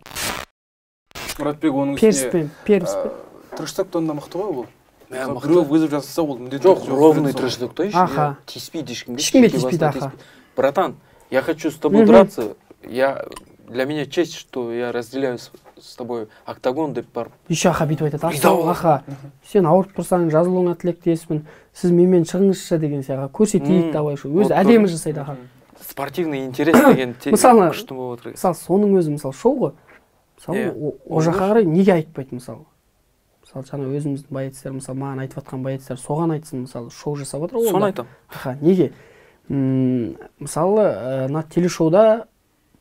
Мұратбек оның үстіне перспен. Трэш-токтан да мықты ғой ол. Біреу өзіп жасаса ол міндетті. Жоқ, ровный трэш-токта тиіспейді ешкімге. Ешкімге тиіспейді, аха. Братан, я хочу с тобой драться, для меня честь, что я разделяю с тобой октагон деп барып. Еще аха бүйтіп айтады, аха, сен ауырып тұрсаң жазылуыңа тілектеспін, сіз менімен шығыңызшы деген сияқты көрсетейік давай шу. Өзі әдемі жасайды, аха. Спортивный интерес деген күшті болып отыр. Мысалы, соның өзі мысалы шоу ғой. Мысалы, о жаққа қарай неге айтпайды мысалы? Мысалы, жаңа өзіміздің боецтер, мысалы, маған айтып жатқан боецтер соған айтсын, мысалы, шоу жасап отыр ғой. Соны айтам. Аха, неге? Мысалы, мына телешоуда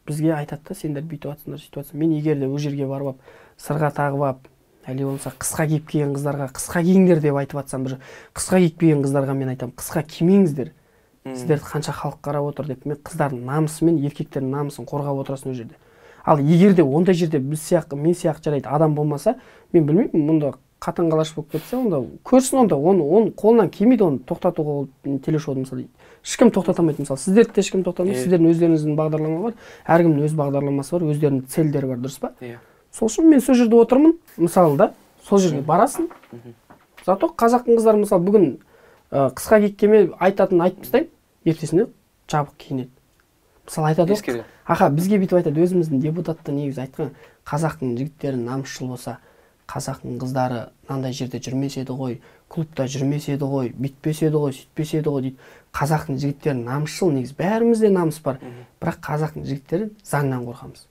бізге айтады да, сендер бүйтіп жатсыңдар, сөйтіп жатсыңдар. Мен егер де ол жерге барып, сырға тағып алып, әлде болмаса қысқа киіп келген қыздарға қысқа киіңдер деп айтып жатсам, бір қысқа киіп келген қыздарға мен айтамын, қысқа кимеңіздер. Сіздерді қанша халық қарап отыр деп, мен қыздардың намысы мен еркектердің намысын қорғап отырасың ол жерде. Ал егер де ондай жерде біз сияқты, мен сияқты жарайды адам болмаса, мен білмеймін, мұнда қатан қалаш болып кетсе, онда көрсін, онда оны қолынан келмейді, оны тоқтатуға телешоуды мысалы. Ешкім тоқтатамайды мысалы. Сіздерді де ешкім тоқтатамайды, сіздердің өздеріңіздің бағдарлама бар, әркімнің өз бағдарламасы бар, өздерінің целдері бар, дұрыс па? Сол үшін мен сол жерде отырмын, мысалы да, сол жерге барасың. Зато қазақтың қыздары мысалы бүгін қысқа киіп келмей айтатын айтып тастаймын, ертесіне жабық киінеді. мысалы айтады ғой, ескереді. аха бізге бүйтіп айтады, өзіміздің депутатта негізі айтқан, қазақтың жігіттері намысшыл болса, қазақтың қыздары мынандай жерде жүрмес еді ғой, клубта жүрмес еді ғой, бүйтпес еді ғой, сөйтпес еді ғой дейді. Қазақтың жігіттері намысшыл, негізі бәрімізде намыс бар, бірақ қазақтың жігіттері заңнан қорқамыз.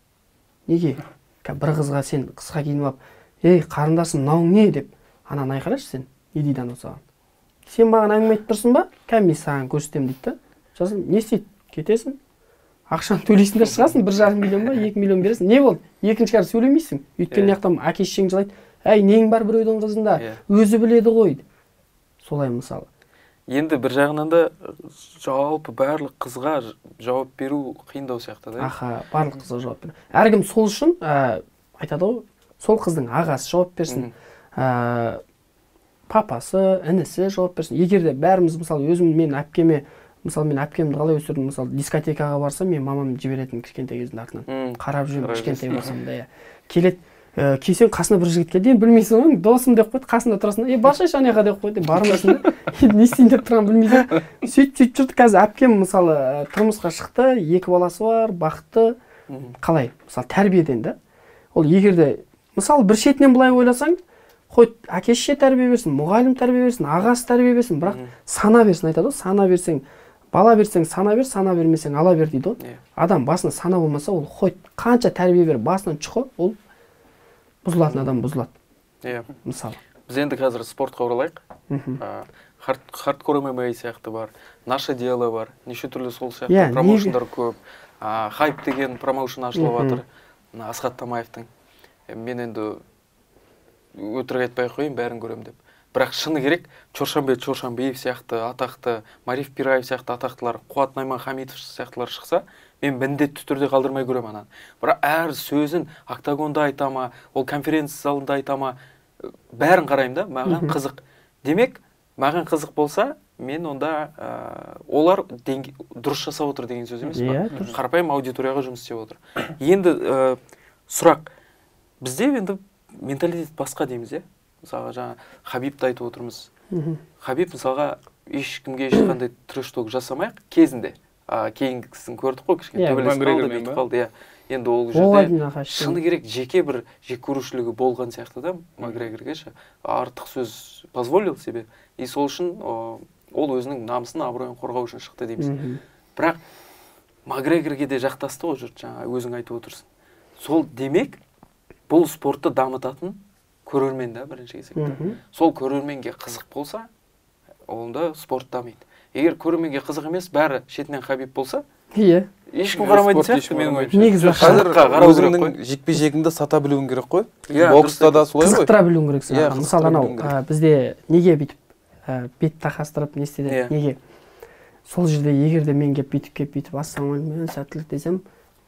Неге? Бір қызға сен қысқа киініп алып, ей қарындасым мынауың не деп, ананы айқарашы сен, не дейді анау саған? Сен маған әңгіме айтып тұрсың ба? Мен саған көрсетемін дейді да. Сосын не істейді? Кетесің. Ақшаны төлейсің де шығасың, 1,5 миллион ба, 2 миллион бересің. Не болды? Екінші кәрі сөйлемейсің. Өйткені яқтан әке-шешең жылайды. Әй, нең бар біреудің қызында? Өзі біледі ғой. Солай мысалы. Енді бір жағынан да жалпы барлық қызға жауап беру қиындау сияқты да. Аха, барлық қызға жауап беру. Әркім сол үшін айтады ғой, сол қыздың ағасы жауап берсін. Папасы, інісі жауап берсін. Егер де бәріміз мысалы мен әпкемді қалай өсірдім, мысалы дискотекаға барсам, мен мамам жіберетін кішкентай кездің артынан. Қарап жүріп кішкентай барсам да, келеді. Кейсең қасына бір жігіт келді, білмейсің ғой, досым деп қойды, қасында тұрасың, баршайшы ана жаққа деп қойды, бармайсың да, не істейін деп тұрған білмейсің. Сөйтіп жүрді, қазір әпкем мысалы тұрмысқа шықты, 2 баласы бар, бақытты. Қалай? Мысалы тәрбиеден да. Ол егерде мысалы бір шетінен былай ойласаң, қой әке-шеше тәрбие берсін, мұғалім тәрбие берсін, ағасы тәрбие берсін, бірақ сана берсін, айтады ғой, сана берсең, бала берсең, сана бер, сана бермесең, ала бер дейді ғой. Адам басына сана болмаса, ол қой қанша тәрбие бер, басынан шыққы, ол бұзылатын адам бұзылады. Мысалы. Біз енді қазір спортқа оралайық. Хардкор ММА сияқты бар, наше дело бар, неше түрлі сол сияқты промоушендар көп. Хайп деген промоушен ашылып жатыр. Асхат Тамаевтың. Мен енді өтірік айтпай қойын, бәрін көрем деп. Бірақ шыны керек, Чоршанбеев сияқты атақты, Мариф Пираев сияқты атақтылар, Қуат Найман Хамитов сияқтылар шықса, мен міндетті түрде қалдырмай көрем ананы. Бірақ әр сөзін октагонда айтама, ол конференция залында айтама, бәрін қараймын да, маған қызық. Демек, маған қызық болса, мен онда олар дұрыс жасап отыр деген сөз емес па? Қарапайым аудиторияға жұмыс істеп отыр. Енді сұрақ, бізде енді менталитет басқа дейміз, мысалға жаңа Хабибті айтып отырмыз. Хабиб мысалға ешкімге ешқандай трэш-ток жасамайық кезінде. Кейінгісін көрдік қой, кішкене төбелесіп қалды, бүйтіп қалды. Енді ол жерде шыны керек жеке бір жек көрушілігі болған сияқты да, Макгрегорге артық сөз позволил себе. И сол үшін ол өзінің намысын, абыройын қорғау үшін шықты дейміз. Бірақ Макгрегорге де жақтасты ғой жұрт, жаңа өзің айтып отырсың. Сол демек, бұл спортты дамытатын көрермен да бірінші кезекте. Сол көрерменге қызық болса, онда спорт дамиды. Егер көрерменге қызық емес, бәрі шетінен Хабиб болса, ешкім қарамайтын сияқты менің ойымша. Негізі өзіңнің жекпе-жегіңді сата білуің керек қой. Бокста да солай ғой. Қызықтыра білуің керек. Мысалы анау бізде неге бүйтіп бет тақастырып не істеді? Неге? Сол жерде егер де мен келіп бүйтіп ассалаумағалейкум, сәттілік десем,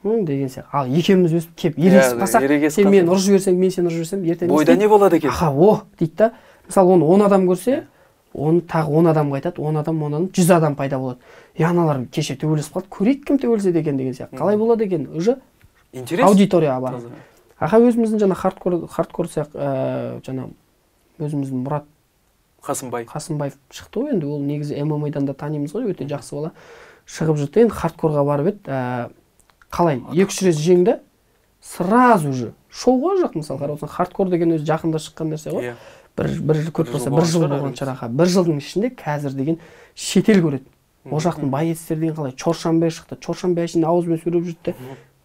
деген сияқты. Ал екеуміз өсіп келіп ерегісіп қалсақ, сен мені ұрып жіберсең, мен сені ұрып жіберсем, ертең бойда не болады екен? Дейді да. Мысалы оны 10 адам көрсе, оны тағы 10 адамға айтады, 10 адам, 100 адам пайда болады. Аналар кеше төбелесіп қалды, көрейік кім төбелеседі екен деген сияқты. Қалай болады екен? Уже аудитория бар. Өзіміздің жаңа хардкор сияқты, жаңа өзіміздің Мұрат Қасымбаев шықты ғой, енді ол негізі ММА-дан да танимыз ғой, өте жақсы бала. Шығып жүрді, енді хардкорға барып еді, қалай 2-3 рет жеңді, сразу же шоу ғой жоқ, мысалы қарасаң, хардкор деген өзі жақында шыққан нәрсе ғой. Бір көп болса, 1 жыл болған шараға, 1 жылдың ішінде қазір деген шетел көреді. О жақтың боецтер деген қалай Чоршанбе шықты, Чоршанбе әшейін ауызбен сөйлеп жүрді.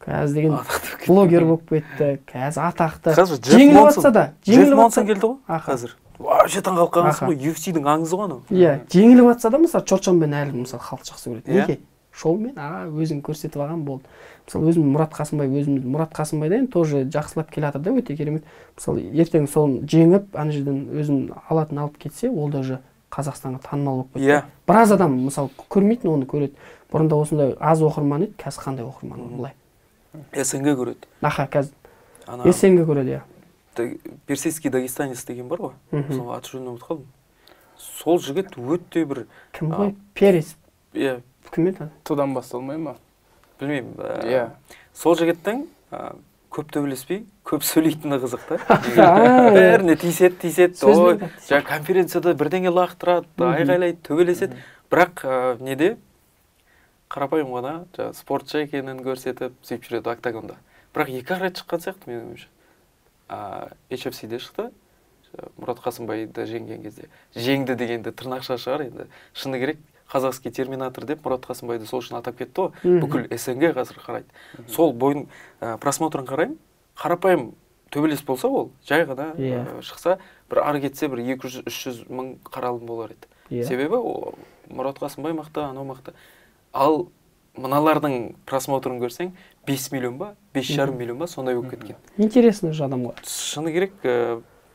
Қазір деген блогер болып кетті, қазір атақты. Жеңіліп атса да, жеңіліп атса келді ғой қазір. Вообще таңғалып қалғансың ғой, UFC-дің аңызы ғой анау. Жеңіліп атса да, мысалы Чоршанбені әлі мысалы халық жақсы көреді. Неге? Шоумен өзін көрсетіп алған болды. Мысалы өзім Мұрат Қасымбай да енді тоже жақсылап келе жатыр да, өте керемет. Мысалы ертең соны жеңіп, ана жерден өзін алып кетсе, ол да уже Қазақстанға танымал болып кетті. Біраз адам мысалы көрмейтін, оны көреді. Бұрында осындай аз оқырман еді, қазір қандай оқырман бұлай. СНГ көреді. Қазір СНГ көреді, Персидский дагестанец деген бар ғой, мысалы аты жөнін ұмытып қалдым. Сол жігіт өте бір... Кім ғой? Перес. Кім еді? Тудан басталмай ма? Білмеймін. Сол жігіттің көп төбелеспей, көп сөйлейтіні қызық та. Бәріне тиіседі. Жаңа конференцияда бірдеңе лақтырады, айғайлайды, төбелеседі. Бірақ неде қарапайым ғана жаңағы спортшы екенін көрсетіп сөйтіп жүреді октагонда. Бірақ 2 рет шыққан сияқты менің ойымша. HFC-де шықты. Мұрат Қасымбайды жеңген кезде. Жеңді дегенде тырнақша шығар енді. Шыны керек, қазақский терминатор деп Мұрат Қасымбайды сол үшін атап кетті ғой. Бүкіл СНГ қазір қарайды. Сол бойын просмотрын қараймын. Қарапайым төбелес болса ол, жай ғана шықса, бір ары кетсе бір 200-300 мың қаралым болар еді. Себебі Мұрат Қасымбай мықты, анау мықты. Ал мыналардың просмотрын көрсең, 5 миллион ба, 5,5 миллион ба, сондай болып кеткен. Интересно же адамға. Шыны керек,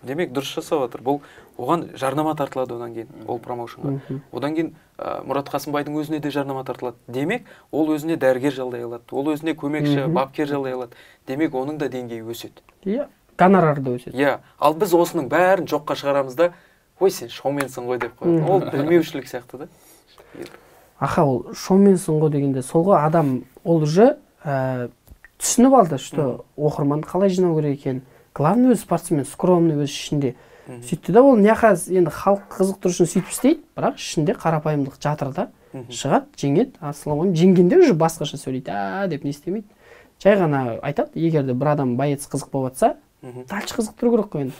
демек дұрыс жасап жатыр. Бұл оған жарнама тартылады одан кейін, ол промоушнға. Одан кейін Мұрат Қасымбайдың өзіне де жарнама тартылады. Демек, ол өзіне дәрігер жалдай алады, ол өзіне көмекші, бапкер жалдай алады. Демек, оның да деңгейі өседі. Иә, гонорарды өседі. Ал біз осының бәрін жоққа шығарамыз да, ой, сен шоуменсің ғой деп қояды. Ол білмеушілік сияқты да. Аха, ол шоуменсің ғой дегенде, солға адам ол уже түсініп алды, что оқырман қалай жинау керек екен. Главный өз спортсмен, скромный өз ішінде. Сөйтті да, ол неқаз енді халық қызықтыру үшін сөйтіп істейді, бірақ ішінде қарапайымдылық жатыр да. Шығады, жеңеді, ассалам, жеңгенде уже басқаша сөйлейді, деп не істемейді. Жай ғана айтады, егер де бір адам боец қызық болып жатса, дальше қызықтыру керек қой енді.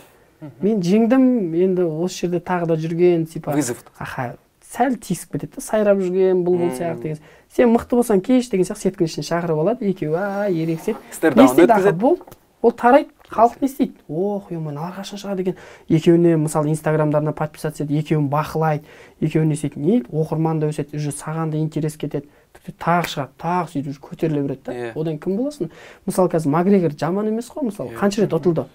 Мен жеңдім, енді осы жерде тағы да жүрген, типа. Вызов. Аха, сәл тиісіп кетеді, сайрап жүрген, бұл сияқты деген. Сен мықты болсаң кеш деген сияқты сеткінің ішіне шақырып алады, екеуі ерексеп. Не істейді, ол тарайды, халық не істейді? Құйымын, алғашын шыға деген. Екеуіне, мысалы, инстаграмдарына подписаться етеді, екеуін бақылайды, екеуіне істейді. Не? Оқырман да өседі, уже саған да интерес кетеді. Тағы шығады, тағы сөйтіп көтеріле береді да. Одан кім боласың? Мысалы, қазір Макгрегор жаман емес қой, мысалы, қанша рет ұтылды.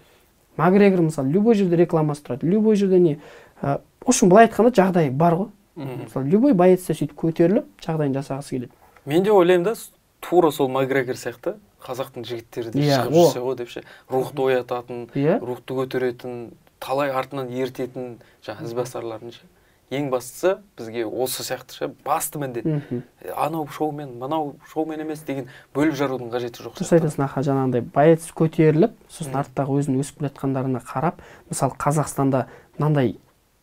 Макгрегор, мысалы, любой жерде рекламасы тұрады, любой жерде не. Үшін былай айтқанда жағдай бар ғой. Мысалы, любой боецте сөйтіп көтеріліп, жағдайын жасағысы келеді. Мен де ойлаймын да, тура сол Макгрегор сияқты қазақтың жігіттері де шығып жүрсе ғой депші. Рухты оятатын, рухты көтеретін, талай артынан ертетін жаңа ізбасарларын ше. Ең бастысы бізге осы сияқты ше, басты міндет. Анау шоумен, мынау шоумен емес деген бөліп жарудың қажеті жоқ. Дұрыс айтасың, аха, жаңағындай боец көтеріліп, сосын арттағы өзінің өсіп келе жатқандарына қарап, мысалы Қазақстанда мынандай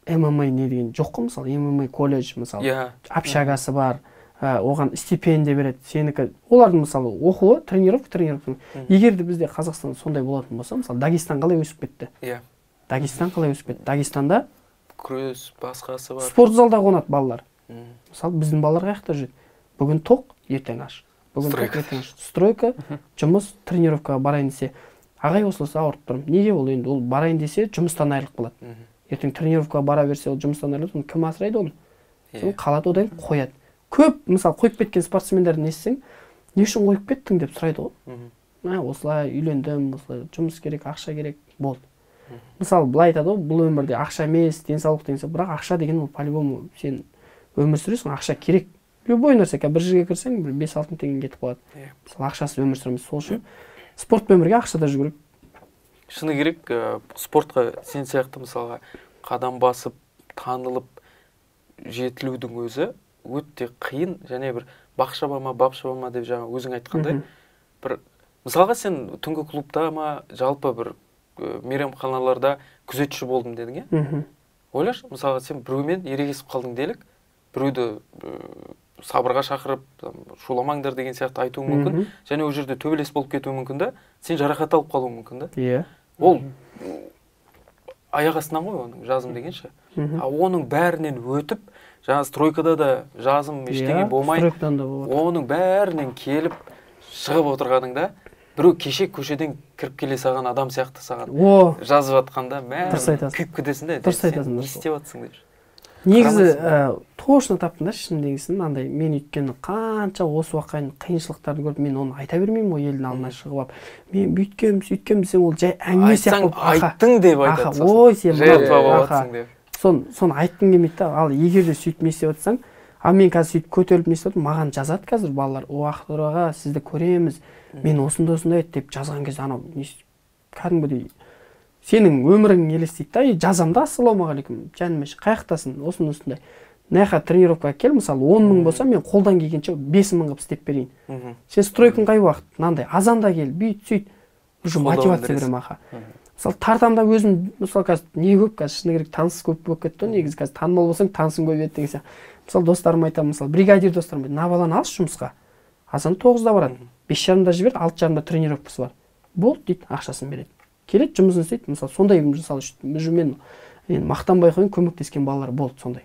ММА не деген жоқ қой, мысалы ММА колледж, мысалы общагасы бар, оған стипендия береді, сенікі. Олардың мысалы оқуы, тренировка. Егер де бізде Қазақстанда сондай болатын болса, мысалы Дагестан қалай өсіп кетті? Дагестан қалай өсіп кетті? Дагестанда күрес, басқасы бар. Спорт залда қонады балалар. Мысалы біздің балалар қаяқта жүреді? Бүгін тоқ, ертең аш. Бүгін тоқ, ертең аш. Стройка, жұмыс, тренировкаға барайын десе, ағай осылысы ауырып тұрмын. Неге ол енді? Ол барайын десе, жұмыстан айырылып қалады. Ертең тренировкаға бара берсе, ол жұмыстан айырылып, кім асырайды оны? Сол қалады, одан қояды. Көп, мысалы, қойып кеткен спортсмендерді естісең, не үшін қойып кеттің деп сұрайды ғой. Осылай үйлендім, осылай жұмыс керек, ақша керек, болды. Мысалы, былай айтады ғой, бұл өмірде ақша емес, денсаулық деген, бірақ ақша деген ол по-любому сен өмір сүресің, ақша керек. Любой нәрсе, бір жерге кірсең, 5-6 мың теңге кетіп қалады. Мысалы, ақшасыз өмір сүреміз, сол үшін спортпен бірге ақша да жүгірек. Шыны керек, спортқа сен сияқты мысалға қадам басып, танылып, жетілудің өзі өте қиын, және бір бақшаба ма деп жаңа өзің айтқандай, бір мысалға сен түнгі клубта ма, жалпы бір мейрамханаларда күзетші болдым дедің, е? Ойлашы, мысалға сен біреумен ерегесіп қалдың делік, біреуді сабырға шақырып, шуламаңдар деген сияқты айтуың мүмкін, және ол жерде төбелес болып кетуі мүмкін да, сен жарақат алып қалуың мүмкін да. Ол аяқ астынан ғой оның жазым дегенше. Оның бәрінен өтіп, жаңа стройкада да жазым ештеңе болмай, оның бәрінен келіп шығып отырғаныңда, біреу кеше көшеден кіріп келе саған адам сияқты саған жазып атқанда, күйіп кетесің де, сен не істеп атсың деп. Негізі точно таптың да шынындегісін, андай мен өйткені қанша осы уақытқа қиыншылықтарды көріп, мен оны айта бермеймін ғой елдің алдына шығып алып. Мен бүйткем, сөйткем десем, ол жай әңгіме сияқты болып. Айттың деп айтады. Ой, сен жертва болатсың деп. Соны айттың келмейді да. Ал егер де сөйтіп не істеп жатсаң, ал мен қазір сөйтіп көтеріліп не істеп отырмын, маған жазады қазір балалар, аға, сізді көреміз, мен осындай деп жазған кезде анау кәдімгідей сенің өмірің елестейді да, жазамда, ассалаумағалейкум, жанымеш, қаяқтасың, осындай. Мына тренировкаға кел, мысалы 10 мың болса, мен қолдан келгенше 5 мың қылып істеп берейін. Сен стройкың қай уақыт, мынандай, азанда кел, бүйт, сөйт, уже мотивация берем аха. Мысалы тартамда өзім, мысалы қазір не көп, қазір шыны керек таныс көп болып кетті, негізі қазір танымал болсаң танысың көбейеді деген сияқты. мысалы достарым айтамын, мысалы бригадир достарым айтады, мына баланы алшы жұмысқа, азан 9-да барады, 5:30-да жібереді, 6:30-да тренировкасы бар, болды дейді, ақшасын береді, келеді, жұмысын істейді. Мысалы сондай, мысалы мен мақтанбай қойын, көмектескен балалар болды сондай.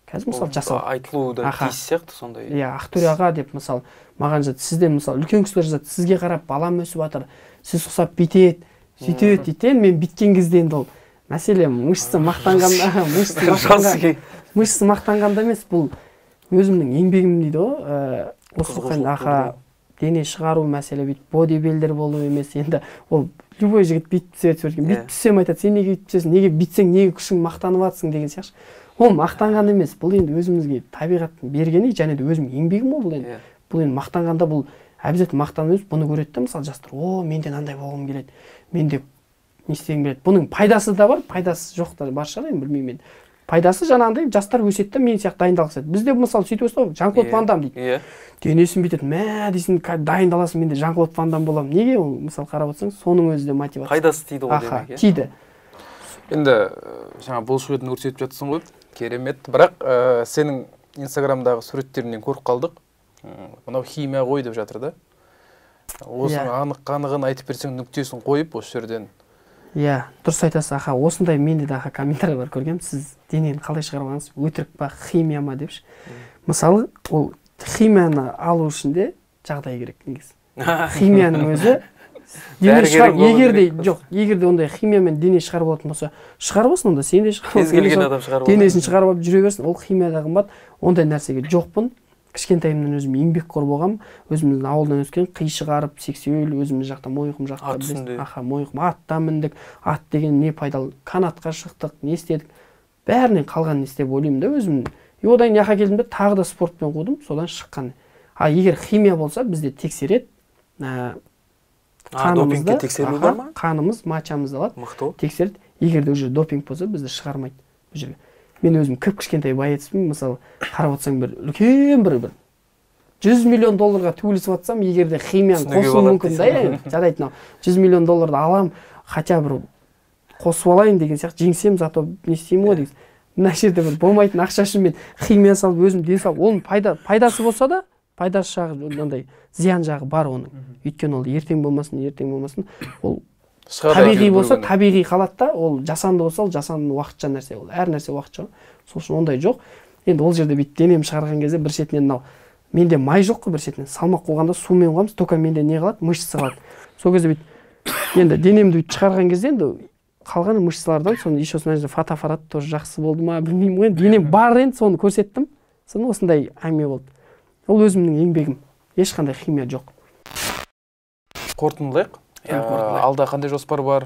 Қазір мысалы жасау айтылуы да тиіс сияқты сондай. Иә, Ақтөре аға деп мысалы маған жазады, сізден мысалы үлкен кісілер жазады, сізге қарап балам өсіп жатыр, сіз ұқсап бүйтеді, сөйтеді дейді. Мен біткен кезде енді ол мәселе мышцы мақтанғанда емес, бұл өзімнің еңбегім дейді ғой. Осы аха дене шығару мәселе, бүйтіп бодибилдер болу емес. Енді ол любой жігіт бүйтіп түссем айтады, сен неге бүйтіп түсесің, неге бүйтсең, неге күшің мақтанып жатсың деген сияқты. Ол мақтанған емес, бұл енді өзімізге табиғаттың бергені, және де өзімнің еңбегім ол енді. Бұл енді мақтанғанда бұл обязательно мақтану емес, бұны көреді де мысалы жастар, о, мен де андай болғым келеді, мен де не істегім келеді. Бұның пайдасы да бар, пайдасы жоқ та бар шығар, енді білмеймін. Пайдасы жаңағындай жастар өседі де мен сияқты дайындалса. Бізде мысалы сөйтіп өсті, Жан-Клод Ван Дам дейді. Денесін бүйтеді, мә дейсің, дайындаласың, мен де Жан-Клод Ван Дам боламын. Неге ол мысалы қарап отырсаң, соның өзі де мотивация. Пайдасы тиді ғой демек. Аха, тиді. Енді жаңа бұлшықетін көрсетіп жатсың ғой, керемет. Бірақ сенің Инстаграмдағы суреттеріңнен көріп қалдық. Мынау химия ғой деп жатыр да. Осының анық-қанығын айтып берсең, нүктесін қойып осы жерден. Иә, дұрыс айтасыз, аха. Осындай менде де аха комментарийлер көргем. Сіз денені қалай шығарғансыз, өтірік па, химия ма депші. Мысалы, ол химияны алу үшін де жағдай керек негізі. Химияның өзі егерде ондай химиямен дене шығарып алатын болса, шығарып алсын, онда сен де шығарып, денесін шығарып алып жүре берсін. Ол химияда қымбат, ондай нәрсеге жоқпын. Кішкентайымнан өзім еңбекқор болғам, өзіміздің ауылдан өскен, қи шығарып, сексеуіл, өзіміз жақта Мойынқұм жақта білесіз. Аха, Мойынқұм аттан міндік, ат деген не пайдалы, канатқа шықтық, не істедік. Бәрінен қалған не істеп ойлаймын да өзім. Одан яқа келдім де тағы да спортпен қудым, содан шыққан. Егер химия болса, бізде тексереді. Допингке тексеру бар ма? Қанымыз, мачамызды алады. Мықты. Тексереді. Егер де уже допинг болса, бізді шығармайды бұл жерге. Мен өзім кішкентай боецпін, мысалы, қарап отырсаң бір үлкен бір $100 миллион төленіп жатсам, егер де химияны қосу мүмкін да, жарайды, $100 миллион алам, хотя бір қосып алайын деген сияқты, жеңсем, зато не істеймін ғой деген. Мына жерде бір болмайтын ақша үшін мен химия салып өзім денсаулық, оның пайдасы болса да, пайдасы жағы мынандай зиян жағы бар оның. Өйткені ол ертең болмасын, ол табиғи болса, табиғи қалады да, ол жасанды болса, ол жасанды уақытша нәрсе, ол әр нәрсе уақытша. Сол үшін ондай жоқ. Енді ол жерде бүйтіп денем шығарған кезде бір шетінен мынау, менде май жоқ қой, бір шетінен салмақ қойғанда сумен қоямыз, только менде не қалады, мышцы қалады. Сол кезде бүйтіп енді денемді бүйтіп шығарған кезде енді қалған мышцалардан соны еще мына жерде фотоаппарат тоже жақсы болды ма, білмеймін ғой. Денем бар енді, соны көрсеттім. Соны осындай әңгіме болды. Ол өзімнің еңбегім. Ешқандай химия жоқ. Қорытындылайық. Алда қандай жоспар бар?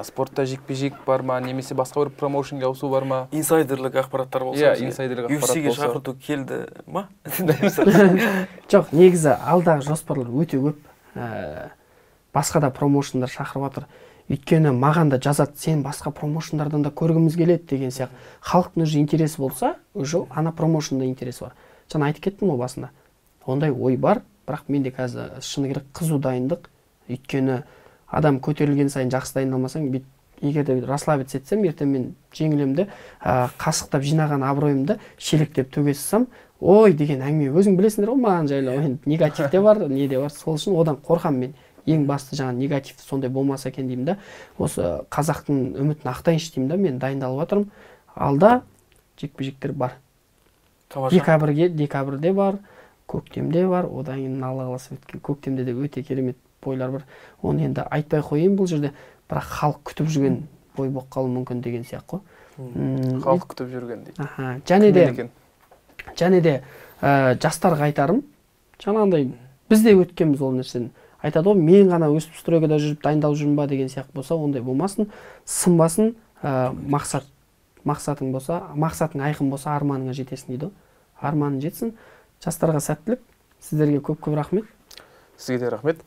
Спортта жекпе-жек бар ма, немесе басқа бір промоушенге ауысу бар ма? Инсайдерлік ақпараттар болса. Инсайдерлік ақпарат болса. UFC-ге шақырту келді ма? Жоқ, негізі алдағы жоспарлар өте көп. Басқа да промоушендар шақырып жатыр. Өйткені маған да жазады, сен басқа промоушендардан да көргіміз келеді деген сияқты. Халықтың уже интересі болса, уже ана промоушенда интересі бар. Жаңа айтып кеттім ғой басында. Ондай ой бар, бірақ менде қазір шыны керек қызу дайындық. Өйткені адам көтерілген сайын жақсы дайындалмасаң, егер де расслабиться етсем, ертең мен жеңілемді, қасықтап жинаған абыройымды шелектеп төге салсам, ой деген әңгіме өзің білесіңдер ғой, маған жайлы негатив те бар, не де бар. Сол үшін одан қорқам мен. Ең басты жаңа негатив сондай болмаса екен деймін да. Осы қазақтың үмітін ақтайыншы деймін да, мен дайындалып жатырмын. Алда жекпе-жектер бар. Декабрьде бар, көктемде бар, одан кейін Алла қаласа өткен көктемде де өте керемет бойлар бар. Оны енді айтпай қойайын бұл жерде, бірақ халық күтіп жүрген бой болып қалуы мүмкін деген сияқты ғой. Халық күтіп жүрген дейді. Және де жастарға айтарым, жаңағындай бізде өткенбіз ол нәрсені. Айтады ғой, мен ғана өстіп стройкада жүріп дайындалып жүрмін ба деген сияқты болса, ондай болмасын, сынбасын, мақсатың болса, мақсатың айқын болса, арманыңа жетесің дейді. Арманың жетсін. Жастарға сәттілік. Сіздерге көп рахмет. Сізге де рахмет.